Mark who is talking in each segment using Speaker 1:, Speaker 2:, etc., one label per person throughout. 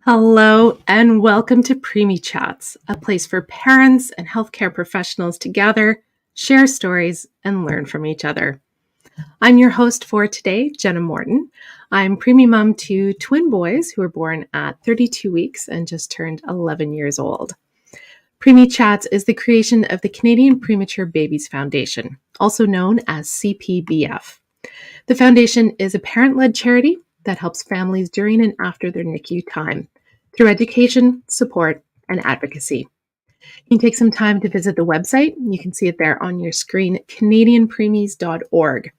Speaker 1: Hello and welcome to Preemie Chats, a place for parents and healthcare professionals to gather, share stories, and learn from each other. I'm your host for today, Jenna Morton. I'm preemie mom to twin boys who were born at 32 weeks and just turned 11 years old. Preemie Chats is the creation of the Canadian Premature Babies Foundation, also known as CPBF. The foundation is a parent-led charity that helps families during and after their NICU time through education, support, and advocacy. You can take some time to visit the website. You can see it there on your screen, canadianpreemies.org.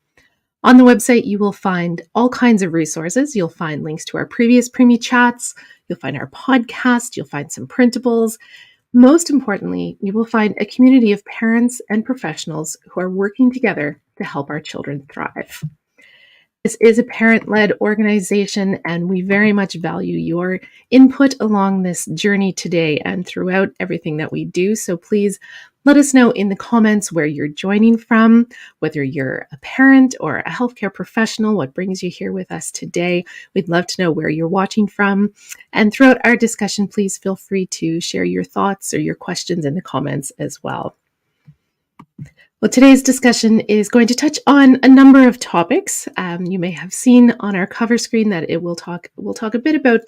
Speaker 1: On the website, you will find all kinds of resources. You'll find links to our previous Preemie chats. You'll find our podcast. You'll find some printables. Most importantly, you will find a community of parents and professionals who are working together to help our children thrive. This is a parent-led organization, and we very much value your input along this journey today and throughout everything that we do. So please let us know in the comments where you're joining from, whether you're a parent or a healthcare professional, what brings you here with us today. We'd love to know where you're watching from. And throughout our discussion, please feel free to share your thoughts or your questions in the comments as well. Well, today's discussion is going to touch on a number of topics. You may have seen on our cover screen that we'll talk a bit about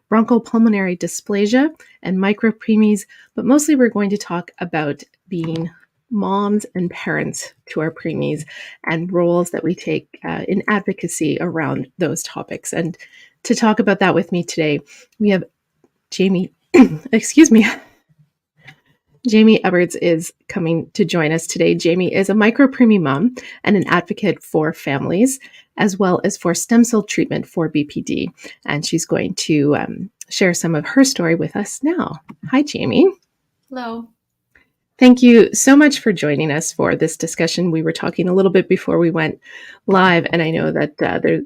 Speaker 1: bronchopulmonary dysplasia and micropreemies, but mostly we're going to talk about being moms and parents to our preemies and roles that we take in advocacy around those topics. And to talk about that with me today, we have Jamie, Jamie Edwards is coming to join us today. Jamie is a micropreemie mom and an advocate for families, as well as for stem cell treatment for BPD. And she's going to share some of her story with us now. Hi, Jamie.
Speaker 2: Hello.
Speaker 1: Thank you so much for joining us for this discussion. We were talking a little bit before we went live, and I know that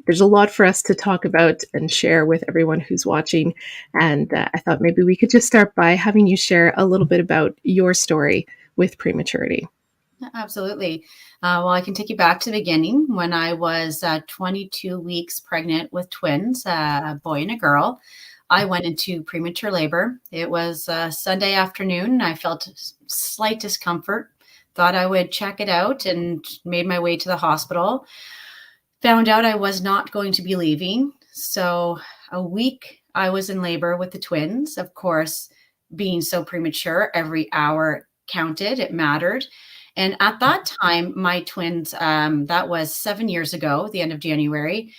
Speaker 1: there's a lot for us to talk about and share with everyone who's watching. And I thought maybe we could just start by having you share a little bit about your story with prematurity.
Speaker 2: Absolutely. Well, I can take you back to the beginning when I was 22 weeks pregnant with twins, a boy and a girl. I went into premature labor. It was Sunday afternoon. I felt slight discomfort, thought I would check it out, and made my way to the hospital. Found out I was not going to be leaving. So a week I was in labor with the twins. Of course, being so premature, every hour counted. It mattered. And at that time, my twins, that was 7 years ago, the end of January,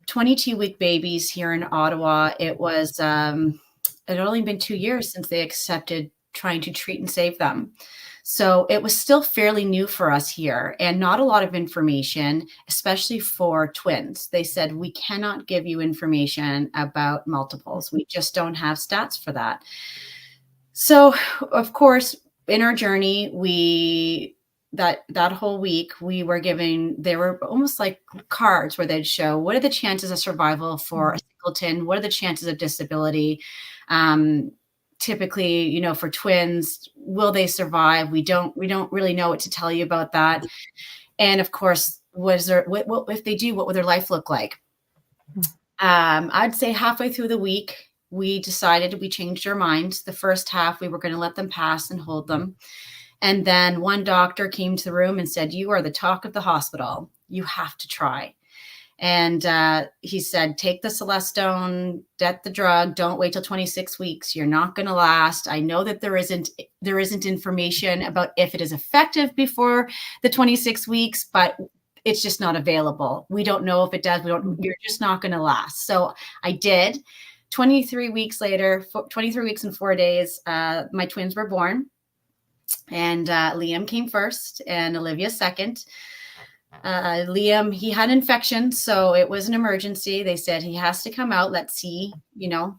Speaker 2: 22-week babies here in Ottawa. It was, it had only been 2 years since they accepted trying to treat and save them. So it was still fairly new for us here and not a lot of information, especially for twins. They said, we cannot give you information about multiples. We just don't have stats for that. So of course, in our journey, that whole week we were given, they were almost like cards where they'd show what are the chances of survival for a singleton, what are the chances of disability. Typically, for twins, will they survive? We don't really know what to tell you about that. And of course, what if they do, what would their life look like? I'd say halfway through the week, we changed our minds. The first half, we were going to let them pass and hold them. And then one doctor came to the room and said, you are the talk of the hospital. You have to try. And he said, take the Celestone, get the drug. Don't wait till 26 weeks. You're not going to last. I know that there isn't information about if it is effective before the 26 weeks, but it's just not available. We don't know if it does. You're just not going to last. So I did. 23 weeks later, 23 weeks and 4 days, my twins were born. And Liam came first and Olivia second. Liam, he had an infection, so it was an emergency. They said he has to come out. Let's see,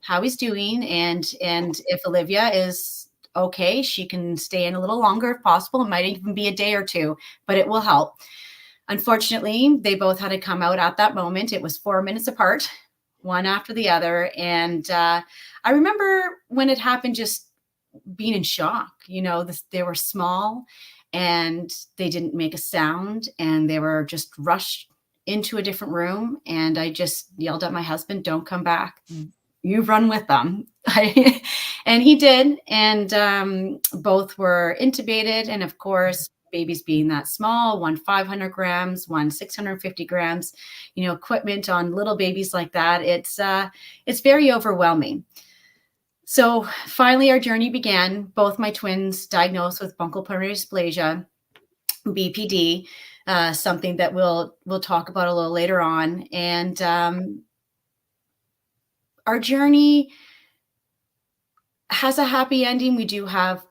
Speaker 2: how he's doing. And if Olivia is okay, she can stay in a little longer if possible. It might even be a day or two, but it will help. Unfortunately, they both had to come out at that moment. It was 4 minutes apart, one after the other. And I remember when it happened, just being in shock. They were small and they didn't make a sound and they were just rushed into a different room. And I just yelled at my husband, don't come back. you run with them. And he did. And both were intubated. And of course, babies being that small, one 500 grams, one 650 grams, equipment on little babies like that, it's very overwhelming. So finally, our journey began. Both my twins diagnosed with bronchopulmonary dysplasia, BPD, something that we'll talk about a little later on. And our journey has a happy ending. We do have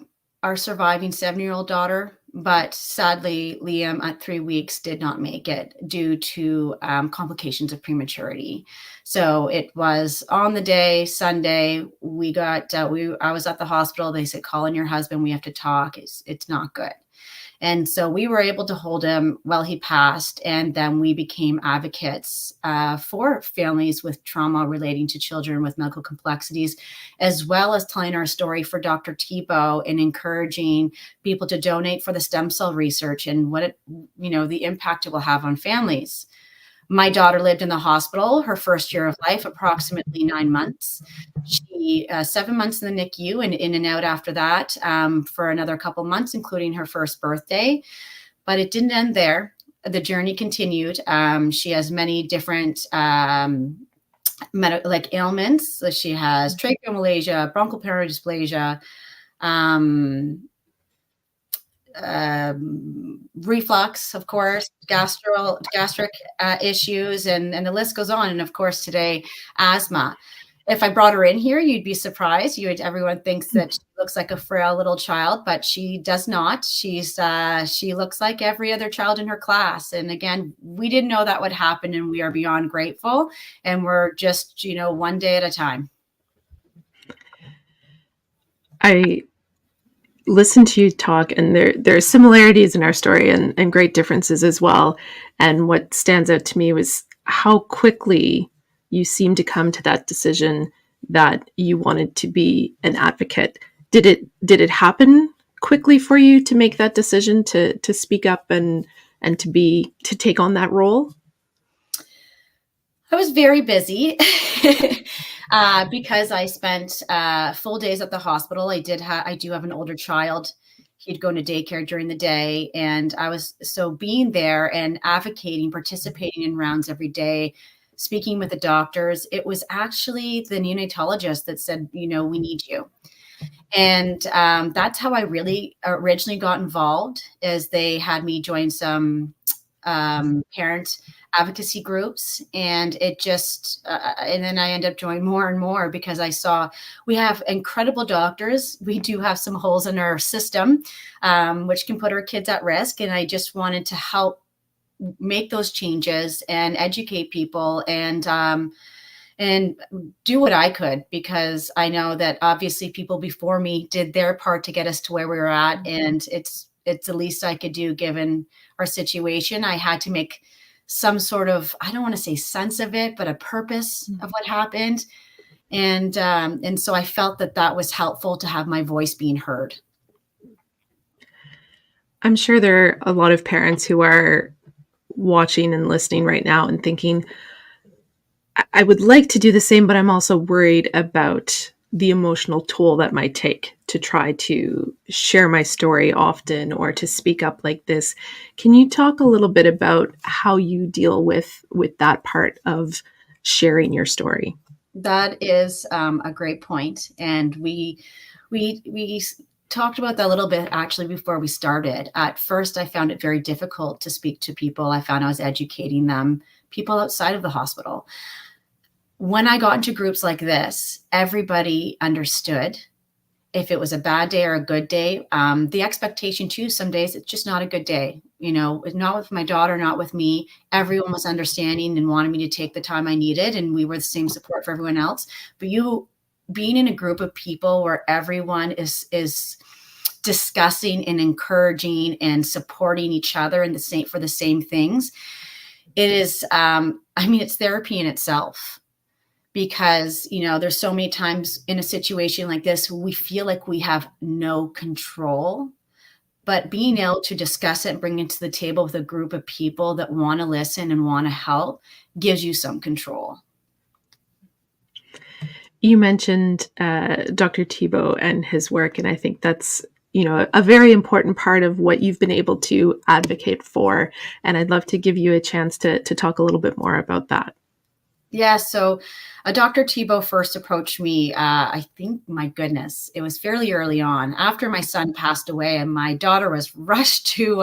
Speaker 2: our surviving 7-year-old daughter, but sadly, Liam at 3 weeks did not make it due to complications of prematurity. So it was on the day, Sunday, I was at the hospital. They said, call in your husband. We have to talk. It's not good. And so we were able to hold him while he passed. And then we became advocates for families with trauma relating to children with medical complexities, as well as telling our story for Dr. Tebow and encouraging people to donate for the stem cell research and what the impact it will have on families. My daughter lived in the hospital her first year of life, approximately 9 months. She 7 months in the NICU and in and out after that for another couple months, including her first birthday. But it didn't end there. The journey continued. She has many different ailments. So she has tracheomalacia, bronchopulmonary dysplasia, reflux, of course, gastric issues, and the list goes on. And of course, today, asthma. If I brought her in here, you'd be surprised. Everyone thinks that she looks like a frail little child, but she does not. She looks like every other child in her class. And again, we didn't know that would happen, and we are beyond grateful. And we're just, one day at a time.
Speaker 1: I listen to you talk, and there are similarities in our story and great differences as well. And what stands out to me was how quickly you seemed to come to that decision that you wanted to be an advocate. Did it happen quickly for you to make that decision to speak up and to take on that role?
Speaker 2: I was very busy because I spent full days at the hospital. I do have an older child. He'd go into daycare during the day, and being there and advocating, participating in rounds every day, speaking with the doctors. It was actually the neonatologist that said, we need you. And that's how I really originally got involved, is they had me join some parent advocacy groups, and it just and then I ended up joining more and more because I saw we have incredible doctors. We do have some holes in our system, which can put our kids at risk. And I just wanted to help make those changes and educate people and do what I could, because I know that obviously people before me did their part to get us to where we were at. And it's the least I could do given our situation. I had to make some sort of, I don't want to say sense of it, but a purpose of what happened. And so I felt that was helpful to have my voice being heard.
Speaker 1: I'm sure there are a lot of parents who are watching and listening right now and thinking, I would like to do the same, but I'm also worried about the emotional toll that might take to try to share my story often or to speak up like this. Can you talk a little bit about how you deal with that part of sharing your story?
Speaker 2: That is a great point. And we talked about that a little bit actually before we started. At first, I found it very difficult to speak to people. I found I was educating them, people outside of the hospital. When I got into groups like this, everybody understood if it was a bad day or a good day. The expectation too, some days it's just not a good day. Not with my daughter, not with me. Everyone was understanding and wanted me to take the time I needed, and we were the same support for everyone else. But being in a group of people where everyone is discussing and encouraging and supporting each other in for the same things, it is, it's therapy in itself. Because, there's so many times in a situation like this, we feel like we have no control, but being able to discuss it and bring it to the table with a group of people that want to listen and want to help gives you some control.
Speaker 1: You mentioned Dr. Thibault and his work, and I think that's a very important part of what you've been able to advocate for. And I'd love to give you a chance to talk a little bit more about that.
Speaker 2: Yeah, so Dr. Thibault first approached me, I think, my goodness, it was fairly early on after my son passed away, and my daughter was rushed to,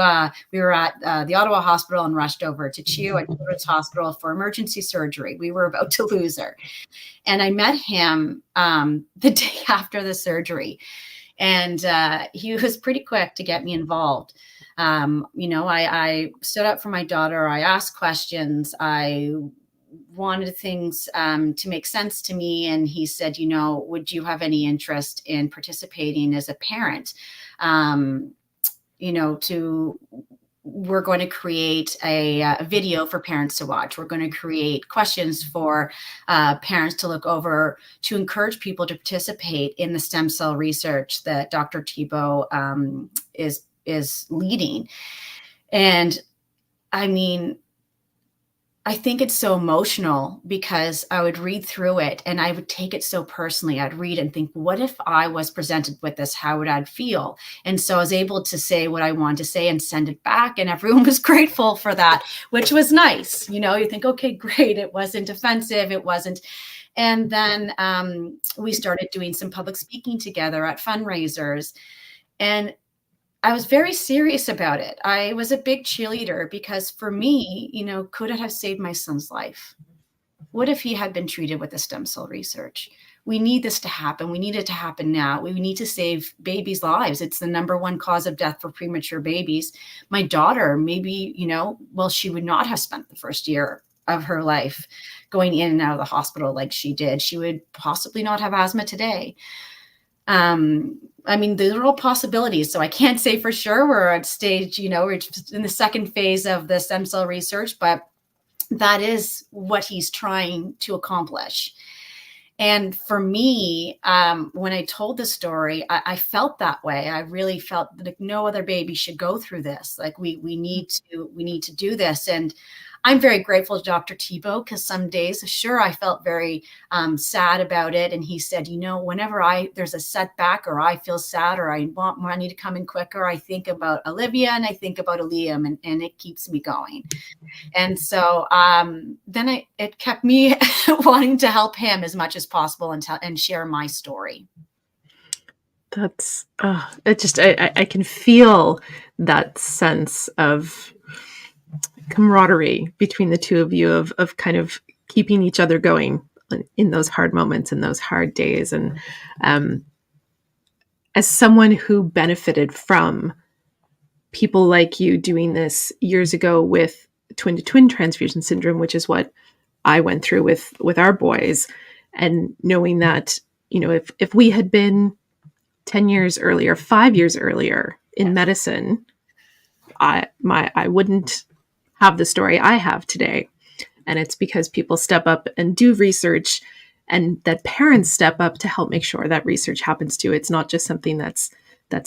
Speaker 2: we were at the Ottawa hospital and rushed over to CHEO at Children's Hospital for emergency surgery. We were about to lose her. And I met him the day after the surgery. And he was pretty quick to get me involved. I stood up for my daughter. I asked questions. I wanted things to make sense to me. And he said, would you have any interest in participating as a parent? We're going to create a video for parents to watch. We're going to create questions for parents to look over to encourage people to participate in the stem cell research that Dr. Thibault is leading. And I mean, I think it's so emotional because I would read through it and I would take it so personally. I'd read and think, what if I was presented with this? How would I feel? And so I was able to say what I wanted to say and send it back. And everyone was grateful for that, which was nice. You think, okay, great. It wasn't offensive. It wasn't. And then we started doing some public speaking together at fundraisers. And I was very serious about it. I was a big cheerleader because for me, could it have saved my son's life? What if he had been treated with the stem cell research? We need this to happen. We need it to happen now. We need to save babies' lives. It's the number one cause of death for premature babies. My daughter, maybe, she would not have spent the first year of her life going in and out of the hospital like she did. She would possibly not have asthma today. These are all possibilities. So I can't say for sure we're at stage, we're just in the second phase of the stem cell research, but that is what he's trying to accomplish. And for me, when I told the story, I felt that way. I really felt like no other baby should go through this. Like we need to do this. And I'm very grateful to Dr. Thibault because some days, sure, I felt very sad about it. And he said, whenever there's a setback or I feel sad or I want money to come in quicker, I think about Olivia and I think about Liam and it keeps me going. And so then it kept me wanting to help him as much as possible and share my story.
Speaker 1: That's I can feel that sense of camaraderie between the two of you of kind of keeping each other going in those hard moments and those hard days. And as someone who benefited from people like you doing this years ago with twin-to-twin transfusion syndrome, which is what I went through with our boys, and knowing that, if we had been 10 years earlier, 5 years earlier in medicine, I wouldn't have the story I have today. And it's because people step up and do research and that parents step up to help make sure that research happens too. It's not just something that's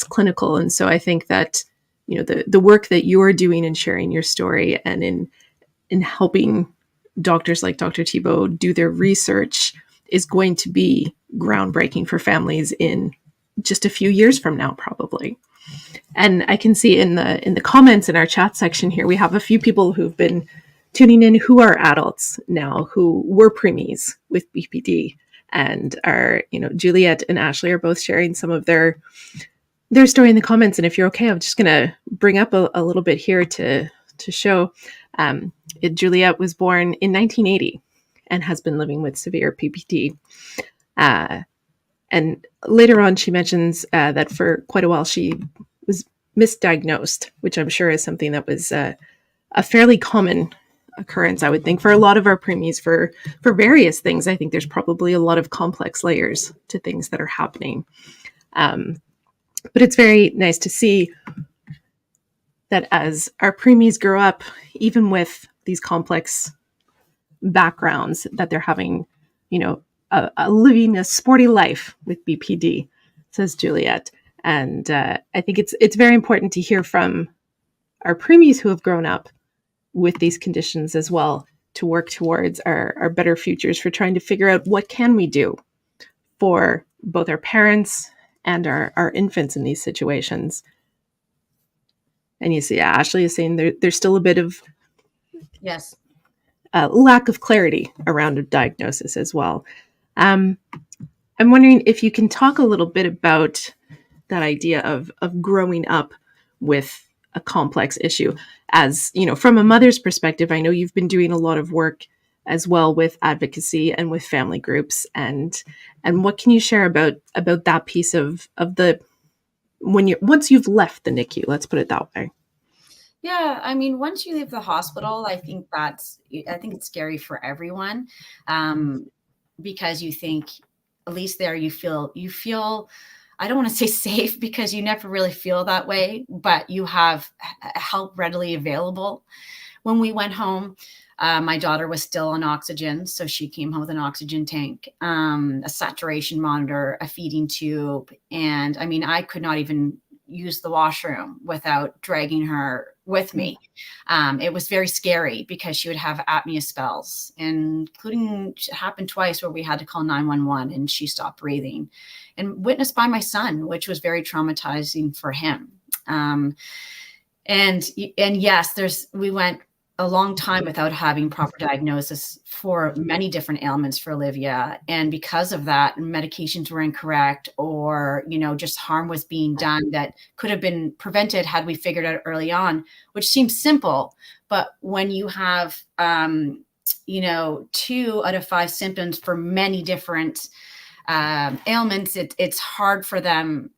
Speaker 1: clinical. And so I think that, the work that you're doing in sharing your story and in helping doctors like Dr. Thibault do their research is going to be groundbreaking for families in just a few years from now, probably. And I can see in the comments in our chat section here, we have a few people who've been tuning in who are adults now, who were preemies with BPD, and are, Juliet and Ashley are both sharing some of their story in the comments. And if you're okay, I'm just going to bring up a little bit here to show. Juliet was born in 1980 and has been living with severe PPD. And later on, she mentions that for quite a while, she was misdiagnosed, which I'm sure is something that was a fairly common occurrence, I would think, for a lot of our preemies for various things. I think there's probably a lot of complex layers to things that are happening. But it's very nice to see that as our preemies grow up, even with these complex backgrounds, that they're having, living a sporty life with BPD, says Juliet. And I think it's very important to hear from our preemies who have grown up with these conditions as well, to work towards our better futures for trying to figure out what can we do for both our parents and our infants in these situations. And you see, Ashley is saying there's still a bit of
Speaker 2: Yes.
Speaker 1: lack of clarity around a diagnosis as well. I'm wondering if you can talk a little bit about that idea of growing up with a complex issue. As you know, from a mother's perspective, I know you've been doing a lot of work as well with advocacy and with family groups, and what can you share about that piece of the once you've left the NICU, let's put it that way.
Speaker 2: Yeah, I mean, once you leave the hospital, I think it's scary for everyone, because you think, at least there you feel, I don't want to say safe because you never really feel that way, but you have help readily available. When we went home, my daughter was still on oxygen, so she came home with an oxygen tank, a saturation monitor, a feeding tube, and I mean, I could not even use the washroom without dragging her with me. It was very scary because she would have apnea spells, including it happened twice where we had to call 911 and she stopped breathing, and witnessed by my son, which was very traumatizing for him. And yes, we went a long time without having proper diagnosis for many different ailments for Olivia. And because of that, medications were incorrect, or, just harm was being done that could have been prevented had we figured out early on, which seems simple. But when you have, 2 out of 5 symptoms for many different ailments, it's hard for the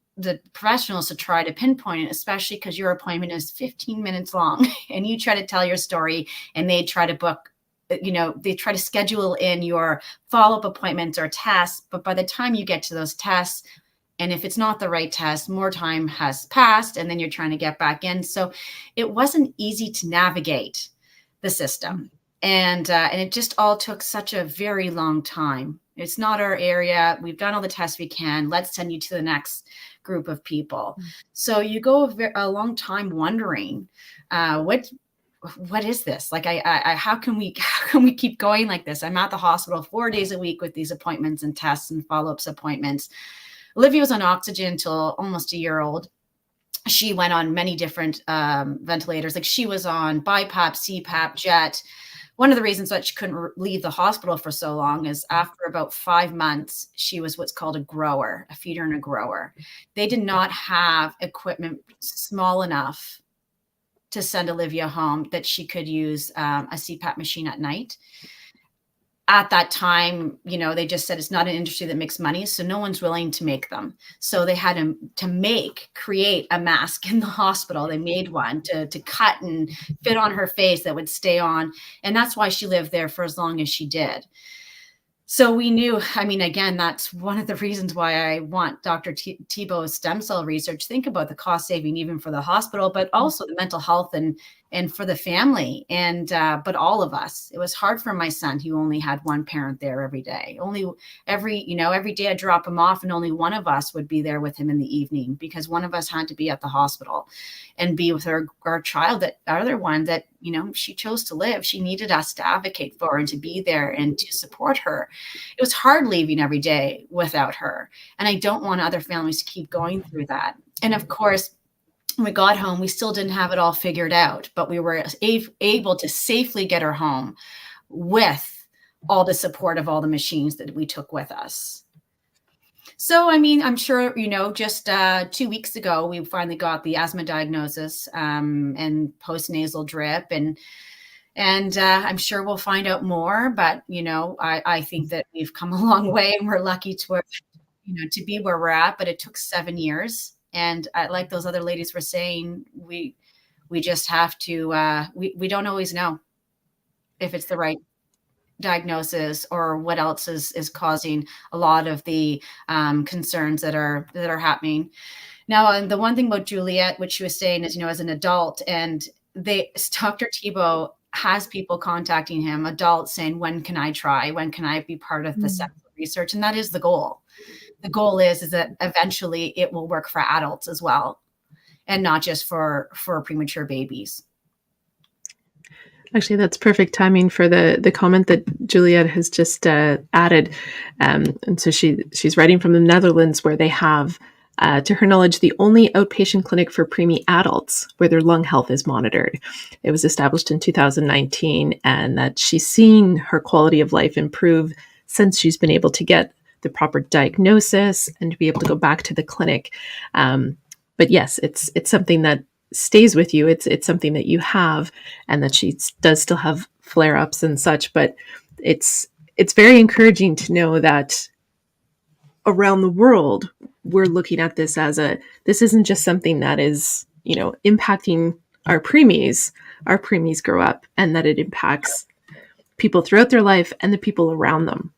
Speaker 2: professionals to try to pinpoint it, especially because your appointment is 15 minutes long and you try to tell your story and they try to book, they try to schedule in your follow-up appointments or tests. But by the time you get to those tests, and if it's not the right test, more time has passed and then you're trying to get back in. So it wasn't easy to navigate the system. And it just all took such a very long time. It's not our area. We've done all the tests we can. Let's send you to the next group of people. So you go a long time wondering, what is this? Like, how can we keep going like this? I'm at the hospital 4 days a week with these appointments and tests and follow-ups appointments. Olivia was on oxygen until almost a year old. She went on many different ventilators. Like, she was on BiPAP, CPAP, JET. One of the reasons that she couldn't leave the hospital for so long is after about 5 months, she was what's called a feeder and a grower. They did not have equipment small enough to send Olivia home that she could use a CPAP machine at night. At that time, they just said it's not an industry that makes money, so no one's willing to make them. So they had to create a mask in the hospital. They made one to cut and fit on her face that would stay on. And that's why she lived there for as long as she did. So we knew, again, that's one of the reasons why I want Dr. Thibault's stem cell research. Think about the cost saving, even for the hospital, but also the mental health and for the family. And, but all of us, it was hard for my son, who only had one parent there every day. Every day I drop him off and only one of us would be there with him in the evening, because one of us had to be at the hospital and be with our child, that other one that, she chose to live. She needed us to advocate for and to be there and to support her. It was hard leaving every day without her. And I don't want other families to keep going through that. And of course, when we got home, we still didn't have it all figured out, but we were able to safely get her home with all the support of all the machines that we took with us. So, I'm sure, just 2 weeks ago, we finally got the asthma diagnosis and postnasal drip. And I'm sure we'll find out more. But, I think that we've come a long way and we're lucky to be where we're at. But it took 7 years. And like those other ladies were saying, we just have to, we don't always know if it's the right diagnosis or what else is causing a lot of the concerns that are happening now. And the one thing about Juliet, which she was saying, is, as an adult, and Dr. Thibault has people contacting him, adults, saying, when can I try? When can I be part of the research? And that is the goal. The goal is that eventually it will work for adults as well, and not just for premature babies.
Speaker 1: Actually, that's perfect timing for the comment that Juliet has just added. And so she's writing from the Netherlands, where they have, to her knowledge, the only outpatient clinic for preemie adults where their lung health is monitored. It was established in 2019, and that she's seen her quality of life improve since she's been able to get the proper diagnosis and to be able to go back to the clinic. But yes, it's something that stays with you. It's something that you have, and that she does still have flare ups and such. But it's very encouraging to know that around the world we're looking at this as this isn't just something that is impacting our preemies. Our preemies grow up, and that it impacts people throughout their life and the people around them.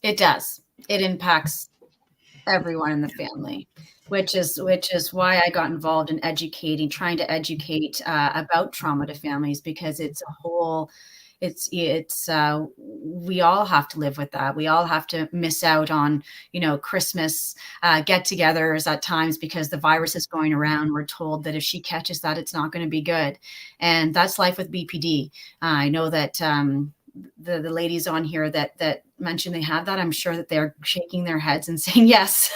Speaker 2: It does. It impacts everyone in the family, which is why I got involved in trying to educate about trauma to families, because it's a whole, we all have to live with that. We all have to miss out on, Christmas get-togethers at times because the virus is going around. We're told that if she catches that, it's not going to be good. And that's life with BPD. I know that the ladies on here that mentioned they have that, I'm sure that they're shaking their heads and saying yes.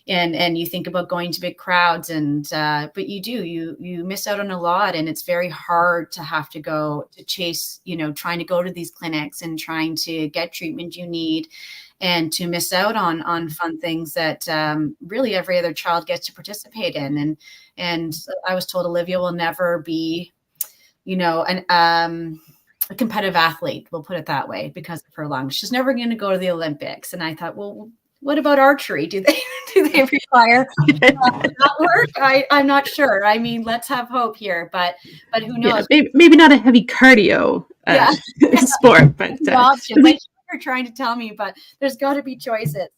Speaker 2: And you think about going to big crowds, and but you miss out on a lot, and it's very hard to have to go to chase, trying to go to these clinics and trying to get treatment you need, and to miss out on fun things that really every other child gets to participate in. And I was told Olivia will never be, a competitive athlete, we'll put it that way, because of her lungs. She's never going to go to the Olympics. And I thought, well, what about archery? Do they require that work? I'm not sure. I mean, let's have hope here, but who knows?
Speaker 1: Yeah, maybe not a heavy cardio sport, but
Speaker 2: options. I you're trying to tell me, but there's got to be choices.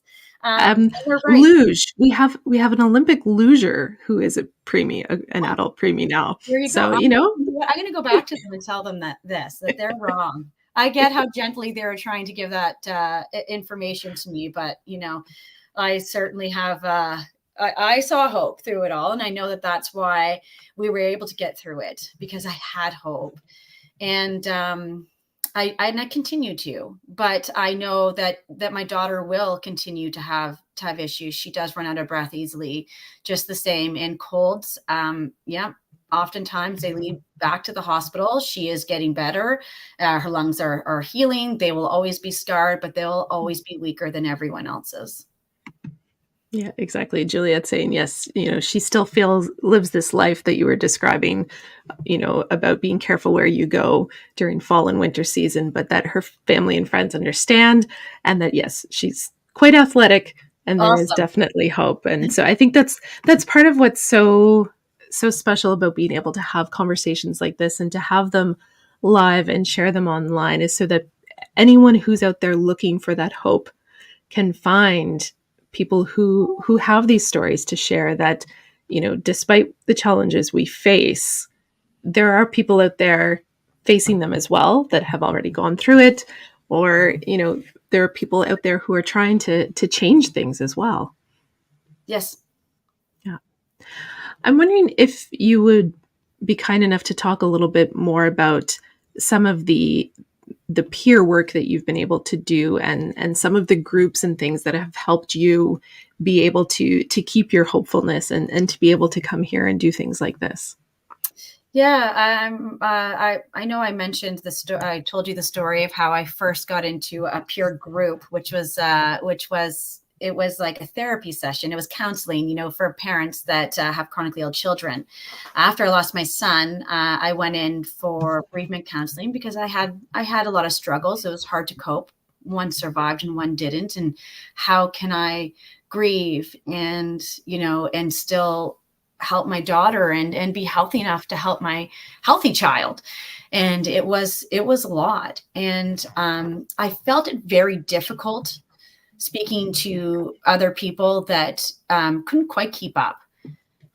Speaker 1: Right. Luge. We have an Olympic luger who is a preemie, an adult preemie now.
Speaker 2: There you
Speaker 1: so
Speaker 2: go.
Speaker 1: I'm
Speaker 2: going to go back to them and tell them that they're wrong. I get how gently they're trying to give that information to me, but I certainly have. I saw hope through it all, and I know that that's why we were able to get through it, because I had hope, and I continue to. But I know that my daughter will continue to have issues. She does run out of breath easily, just the same. And colds, oftentimes they lead back to the hospital. She is getting better. Her lungs are healing. They will always be scarred, but they'll always be weaker than everyone else's.
Speaker 1: Yeah, exactly. Juliet's saying, yes, she still lives this life that you were describing, about being careful where you go during fall and winter season, but that her family and friends understand, and that, yes, she's quite athletic, and there is definitely hope. And so I think that's part of what's so special about being able to have conversations like this and to have them live and share them online, is so that anyone who's out there looking for that hope can find people who have these stories to share, that, despite the challenges we face, there are people out there facing them as well that have already gone through it, or, there are people out there who are trying to change things as well.
Speaker 2: Yes.
Speaker 1: Yeah. I'm wondering if you would be kind enough to talk a little bit more about some of the peer work that you've been able to do, and some of the groups and things that have helped you be able to keep your hopefulness and to be able to come here and do things like this.
Speaker 2: Yeah, I know I mentioned the story. I told you the story of how I first got into a peer group, which was it was like a therapy session. It was counseling, for parents that have chronically ill children. After I lost my son, I went in for bereavement counseling because I had a lot of struggles. It was hard to cope. One survived and one didn't. And how can I grieve and still help my daughter and be healthy enough to help my healthy child? And it was a lot. And I felt it very difficult speaking to other people that couldn't quite keep up.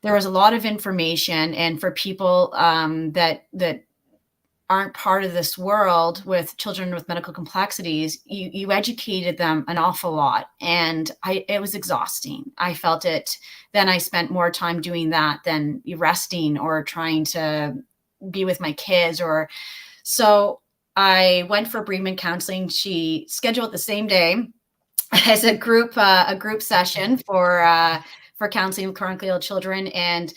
Speaker 2: There was a lot of information, and for people that aren't part of this world with children with medical complexities, you educated them an awful lot, and it was exhausting. I felt it. Then I spent more time doing that than resting or trying to be with my kids. Or so I went for bereavement counseling. She scheduled the same day as a group session for counseling with chronically ill children, and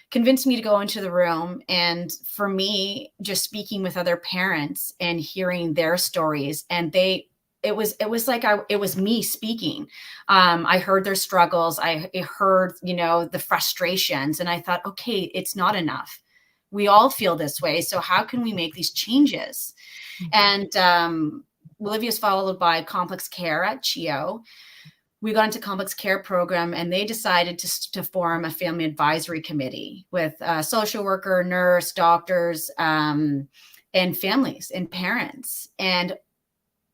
Speaker 2: convinced me to go into the room. And for me, just speaking with other parents and hearing their stories, and it was like it was me speaking. I heard their struggles. I heard, the frustrations, and I thought, okay, it's not enough. We all feel this way. So how can we make these changes? And Olivia's followed by complex care at CHEO. We got into complex care program, and they decided to form a family advisory committee with a social worker, nurse, doctors, and families and parents. And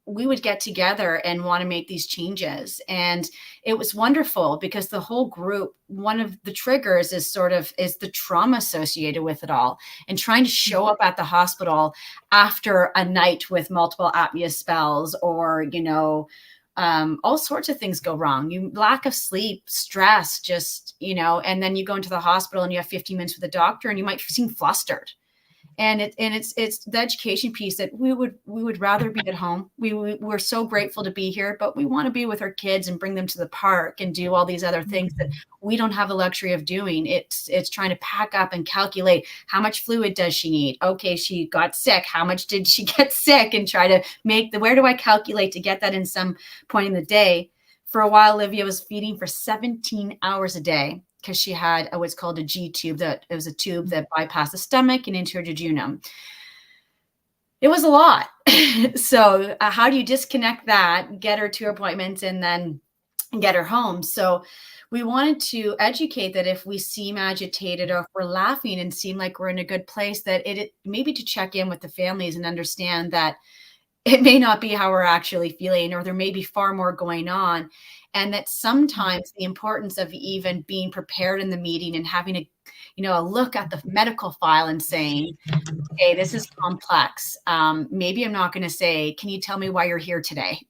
Speaker 2: we would get together and want to make these changes. And it was wonderful because the whole group, one of the triggers is the trauma associated with it all, and trying to show up at the hospital after a night with multiple apnea spells, or, all sorts of things go wrong. Lack of sleep, stress, just, and then you go into the hospital and you have 15 minutes with the doctor and you might seem flustered. And it's the education piece that we would rather be at home. We're so grateful to be here, but we want to be with our kids and bring them to the park and do all these other things that we don't have the luxury of doing. It's trying to pack up and calculate how much fluid does she need. Okay, she got sick. How much did she get sick? And try to where do I calculate to get that in some point in the day? For a while, Olivia was feeding for 17 hours a day, because she had what's called a G tube. It was a tube that bypassed the stomach and into her jejunum. It was a lot. So how do you disconnect that, get her to appointments, and then get her home? So we wanted to educate that if we seem agitated, or if we're laughing and seem like we're in a good place, that it maybe to check in with the families and understand that it may not be how we're actually feeling, or there may be far more going on. And that sometimes the importance of even being prepared in the meeting and having a look at the medical file and saying, okay, this is complex. Maybe I'm not going to say, can you tell me why you're here today?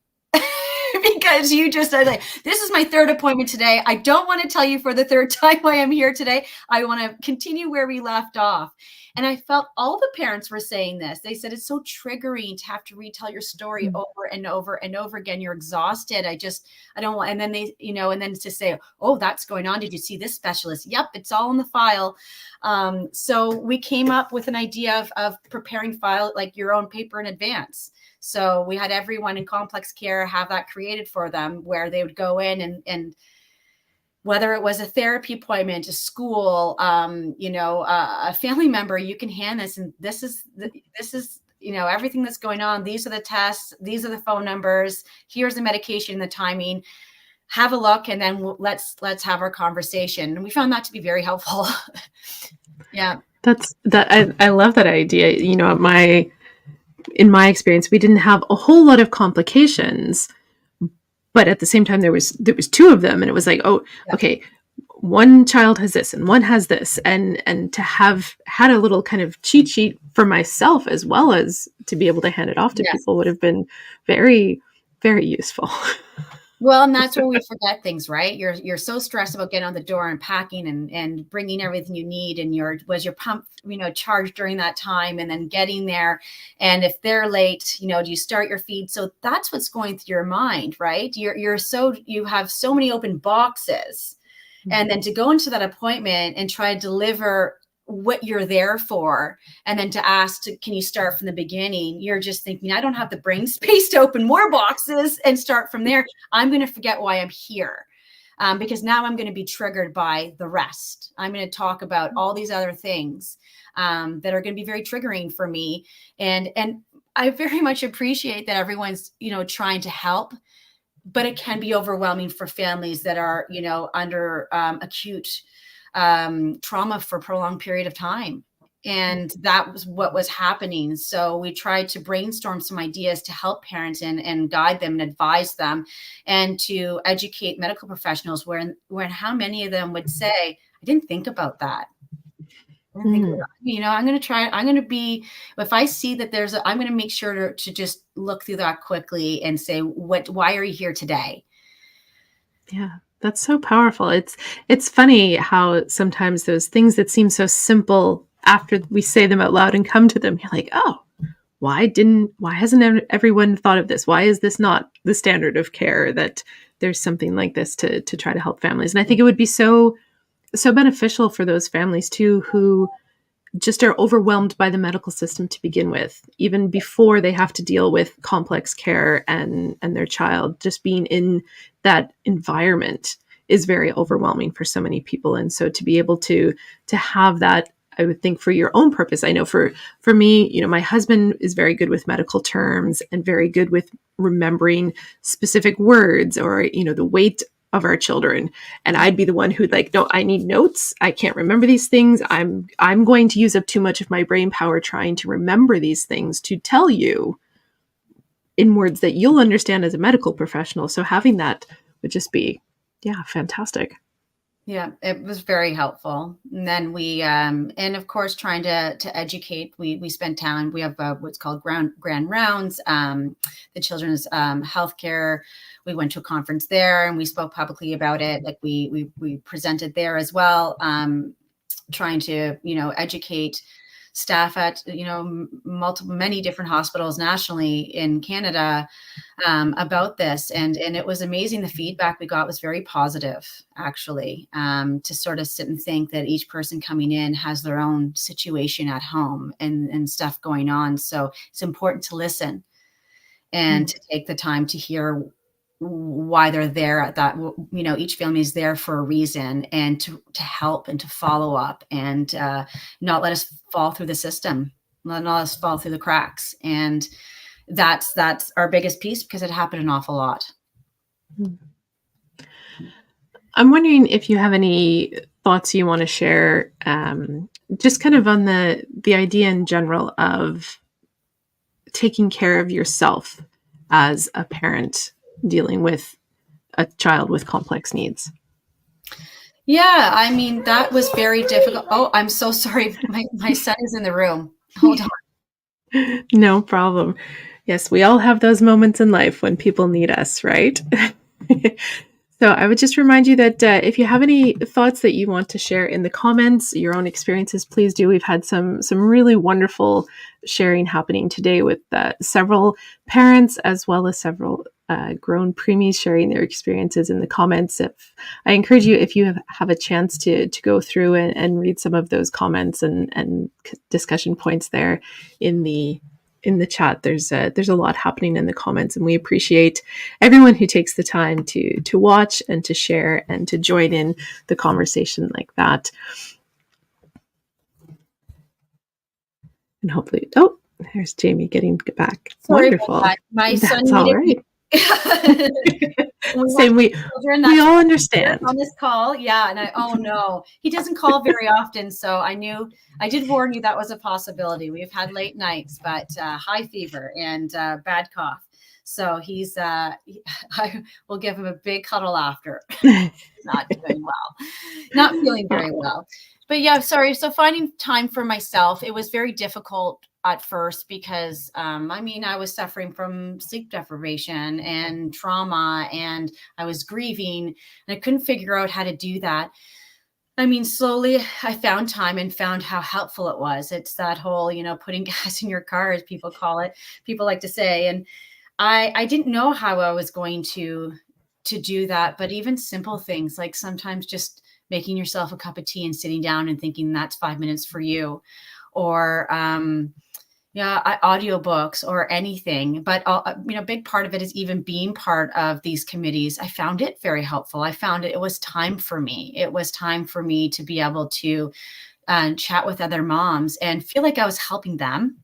Speaker 2: Because you just said, like, this is my third appointment today. I don't want to tell you for the third time why I'm here today. I want to continue where we left off. And I felt all the parents were saying this. They said, it's so triggering to have to retell your story over and over and over again. You're exhausted. I don't want, and then they, and then to say, oh, that's going on. Did you see this specialist? Yep. It's all in the file. So we came up with an idea of preparing file, like your own paper in advance. So we had everyone in complex care have that created for them, where they would go in and whether it was a therapy appointment, a school, a family member, you can hand this, and this is everything that's going on. These are the tests. These are the phone numbers. Here's the medication, the timing. Have a look, and then let's have our conversation. And we found that to be very helpful. Yeah.
Speaker 1: I love that idea. In my experience, we didn't have a whole lot of complications, but at the same time, there was two of them, and it was like, oh, okay, one child has this and one has this, and to have had a little kind of cheat sheet for myself, as well as to be able to hand it off to people, would have been very, very useful.
Speaker 2: Well, and that's where we forget things, right? You're so stressed about getting on the door and packing and bringing everything you need, and was your pump, charged during that time, and then getting there. And if they're late, do you start your feed? So that's what's going through your mind, right? You have so many open boxes, and then to go into that appointment and try to deliver what you're there for, and then to ask, can you start from the beginning? You're just thinking, I don't have the brain space to open more boxes and start from there. I'm going to forget why I'm here, because now I'm going to be triggered by the rest. I'm going to talk about all these other things that are going to be very triggering for me. And I very much appreciate that everyone's, trying to help, but it can be overwhelming for families that are, under acute trauma for a prolonged period of time. And that was what was happening. So we tried to brainstorm some ideas to help parents and guide them and advise them, and to educate medical professionals when how many of them would say, I didn't think about that. I'm going to try, if I see that I'm going to make sure to just look through that quickly and say, why are you here today?
Speaker 1: Yeah. That's so powerful. It's funny how sometimes those things that seem so simple after we say them out loud and come to them, you're like, oh, why hasn't everyone thought of this? Why is this not the standard of care, that there's something like this to try to help families? And I think it would be so beneficial for those families too, who just are overwhelmed by the medical system to begin with, even before they have to deal with complex care and their child. Just being in that environment is very overwhelming for so many people. And so to be able to have that, I would think, for your own purpose. I know for me, you know, my husband is very good with medical terms and very good with remembering specific words, or, you know, the weight of our children. And I'd be the one who'd like, no, I need notes. I can't remember these things. I'm going to use up too much of my brain power trying to remember these things to tell you in words that you'll understand as a medical professional. So having that would just be, yeah, fantastic.
Speaker 2: Yeah, it was very helpful. And then we, and of course, trying to educate. We spent time. We have what's called grand rounds, the children's healthcare. We went to a conference there and we spoke publicly about it. Like we presented there as well, trying to, you know, educate staff at, you know, many different hospitals nationally in Canada about this. And it was amazing. The feedback we got was very positive, actually, to sort of sit and think that each person coming in has their own situation at home and stuff going on. So it's important to listen and to take the time to hear why they're there at that. You know, each family is there for a reason, and to help and to follow up, and not let us fall through the system, not us fall through the cracks. And that's our biggest piece, because it happened an awful lot.
Speaker 1: I'm wondering if you have any thoughts you want to share, just kind of on the idea in general of taking care of yourself as a parent dealing with a child with complex needs.
Speaker 2: Yeah, I mean, that was very difficult. Oh, I'm so sorry. My son is in the room. Hold on.
Speaker 1: No problem. Yes, we all have those moments in life when people need us, right? So I would just remind you that if you have any thoughts that you want to share in the comments, your own experiences, please do. We've had some really wonderful sharing happening today with several parents, as well as several grown preemies sharing their experiences in the comments. I encourage you, if you have a chance to go through and read some of those comments and discussion points there in the chat. There's a lot happening in the comments, and we appreciate everyone who takes the time to watch and to share and to join in the conversation like that. And hopefully, oh, there's Jamie getting back.
Speaker 2: Sorry,
Speaker 1: wonderful.
Speaker 2: My
Speaker 1: That's
Speaker 2: son
Speaker 1: all right. Same, we all understand
Speaker 2: on this call. Yeah, and oh no, he doesn't call very often, so I did warn you that was a possibility. We've had late nights, but high fever and bad cough. So I will give him a big cuddle after. He's not doing well, not feeling very well. But yeah, sorry. So finding time for myself, it was very difficult at first, because I mean, I was suffering from sleep deprivation and trauma, and I was grieving, and I couldn't figure out how to do that. I mean, slowly I found time and found how helpful it was. It's that whole, you know, putting gas in your car, as people call it, people like to say. And I didn't know how I was going to do that, but even simple things like sometimes just making yourself a cup of tea and sitting down and thinking that's 5 minutes for you, or audiobooks or anything. But you know, a big part of it is even being part of these committees. I found it very helpful. I found it was time for me. It was time for me to be able to chat with other moms and feel like I was helping them.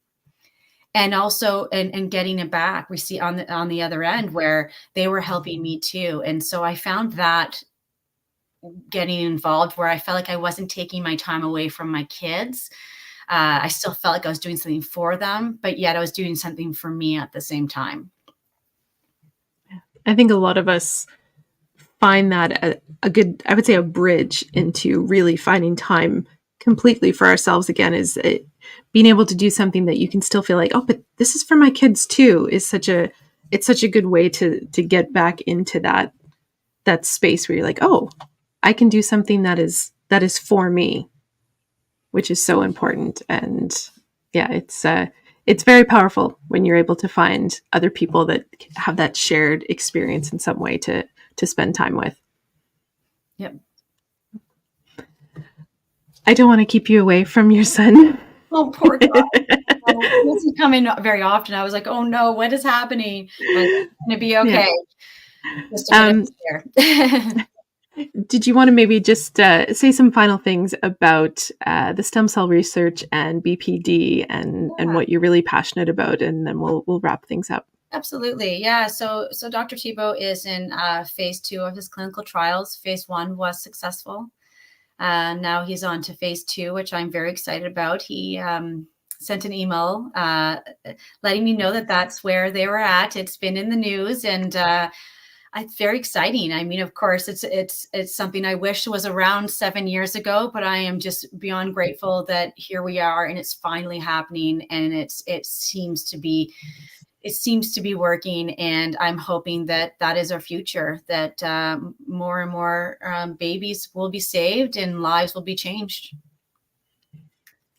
Speaker 2: And also, and getting it back, we see on the other end where they were helping me too. And so I found that getting involved, where I felt like I wasn't taking my time away from my kids. I still felt like I was doing something for them, but yet I was doing something for me at the same time.
Speaker 1: I think a lot of us find that a good, I would say, a bridge into really finding time completely for ourselves again, is being able to do something that you can still feel like, oh, but this is for my kids too, it's such a good way to get back into that space where you're like, oh, I can do something that is for me. which is so important. And yeah, it's very powerful when you're able to find other people that have that shared experience in some way to spend time with.
Speaker 2: Yep.
Speaker 1: I don't want to keep you away from your son.
Speaker 2: Oh, poor guy. He doesn't come in very often. I was like, oh no, what is happening? Like, it's going to be okay. Yeah. Just a bit of scare.
Speaker 1: Did you want to maybe just say some final things about the stem cell research and BPD and what you're really passionate about, and then we'll wrap things up.
Speaker 2: Absolutely. Yeah. So Dr. Thibault is in phase 2 of his clinical trials. Phase 1 was successful. Now he's on to phase 2, which I'm very excited about. He sent an email letting me know that that's where they were at. It's been in the news, and it's very exciting. I mean, of course, it's something I wish was around 7 years ago, but I am just beyond grateful that here we are and it's finally happening, and it seems to be working, and I'm hoping that is our future, that more and more babies will be saved and lives will be changed.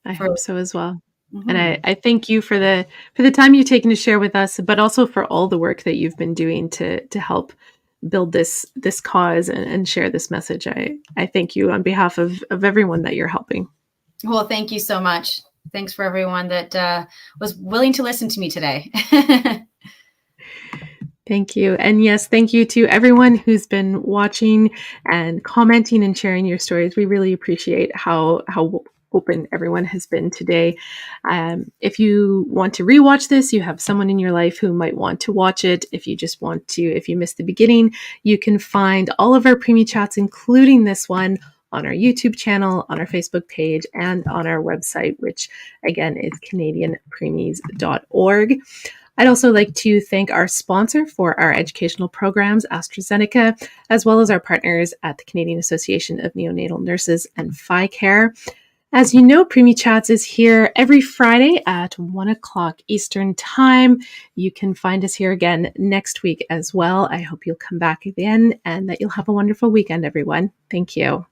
Speaker 1: I hope so as well. Mm-hmm. And I thank you for the time you've taken to share with us, but also for all the work that you've been doing to help build this cause and share this message. I thank you on behalf of everyone that you're helping.
Speaker 2: Well, thank you so much. Thanks for everyone that was willing to listen to me today.
Speaker 1: Thank you. And yes, thank you to everyone who's been watching and commenting and sharing your stories. We really appreciate how open everyone has been today. If you want to rewatch this, you have someone in your life who might want to watch it. If you missed the beginning, you can find all of our Preemie chats, including this one, on our YouTube channel, on our Facebook page, and on our website, which again is canadianpreemies.org. I'd also like to thank our sponsor for our educational programs, AstraZeneca, as well as our partners at the Canadian Association of Neonatal Nurses and PhiCare. As you know, Preemie Chats is here every Friday at 1 o'clock Eastern Time. You can find us here again next week as well. I hope you'll come back again and that you'll have a wonderful weekend, everyone. Thank you.